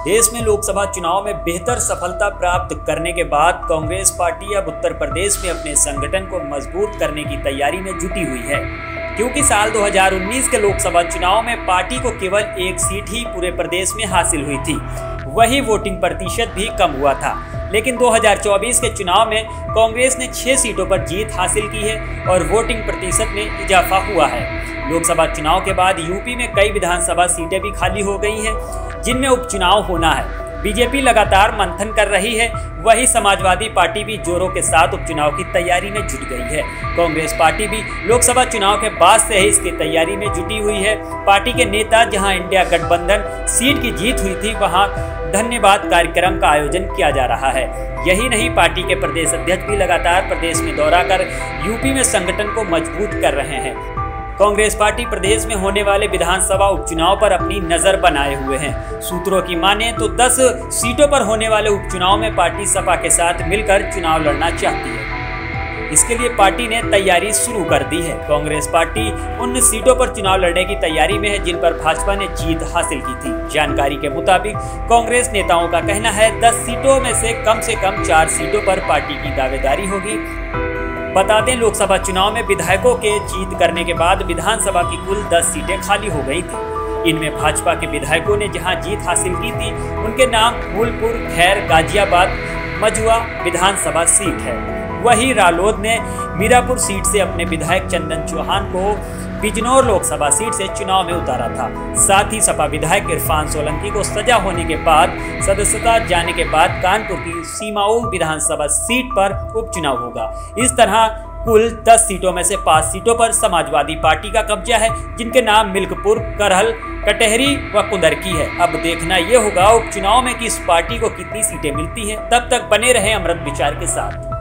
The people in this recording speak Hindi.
देश में लोकसभा चुनाव में बेहतर सफलता प्राप्त करने के बाद कांग्रेस पार्टी अब उत्तर प्रदेश में अपने संगठन को मजबूत करने की तैयारी में जुटी हुई है, क्योंकि साल 2019 के लोकसभा चुनाव में पार्टी को केवल एक सीट ही पूरे प्रदेश में हासिल हुई थी। वही वोटिंग प्रतिशत भी कम हुआ था। लेकिन 2024 के चुनाव में कांग्रेस ने 6 सीटों पर जीत हासिल की है और वोटिंग प्रतिशत में इजाफा हुआ है। लोकसभा चुनाव के बाद यूपी में कई विधानसभा सीटें भी खाली हो गई हैं, जिनमें उपचुनाव होना है। बीजेपी लगातार मंथन कर रही है, वही समाजवादी पार्टी भी जोरों के साथ उपचुनाव की तैयारी में जुट गई है। कांग्रेस पार्टी भी लोकसभा चुनाव के बाद से ही इसकी तैयारी में जुटी हुई है। पार्टी के नेता जहां इंडिया गठबंधन सीट की जीत हुई थी, वहां धन्यवाद कार्यक्रम का आयोजन किया जा रहा है। यही नहीं, पार्टी के प्रदेश अध्यक्ष भी लगातार प्रदेश में दौरा कर यूपी में संगठन को मजबूत कर रहे हैं। कांग्रेस पार्टी प्रदेश में होने वाले विधानसभा उपचुनाव पर अपनी नजर बनाए हुए हैं। सूत्रों की माने तो 10 सीटों पर होने वाले उपचुनाव में पार्टी सपा के साथ मिलकर चुनाव लड़ना चाहती है। इसके लिए पार्टी ने तैयारी शुरू कर दी है। कांग्रेस पार्टी उन सीटों पर चुनाव लड़ने की तैयारी में है जिन पर भाजपा ने जीत हासिल की थी। जानकारी के मुताबिक कांग्रेस नेताओं का कहना है 10 सीटों में से कम 4 सीटों पर पार्टी की दावेदारी होगी। बता दें, लोकसभा चुनाव में विधायकों के जीत करने के बाद विधानसभा की कुल 10 सीटें खाली हो गई थी। इनमें भाजपा के विधायकों ने जहां जीत हासिल की थी, उनके नाम फूलपुर, खैर, गाजियाबाद, मझुआ विधानसभा सीट है। वही रालोद ने मीरापुर सीट से अपने विधायक चंदन चौहान को बिजनौर लोकसभा सीट से चुनाव में उतारा था। साथ ही सपा विधायक इरफान सोलंकी को सजा होने के बाद सदस्यता जाने के बाद कानपुर की सीमाऊ विधानसभा सीट पर उपचुनाव होगा। इस तरह कुल 10 सीटों में से 5 सीटों पर समाजवादी पार्टी का कब्जा है, जिनके नाम मिल्कपुर, करहल, कटहरी व कुंदरकी है। अब देखना यह होगा उपचुनाव में कि इस पार्टी को कितनी सीटें मिलती हैं। तब तक बने रहे अमृत विचार के साथ।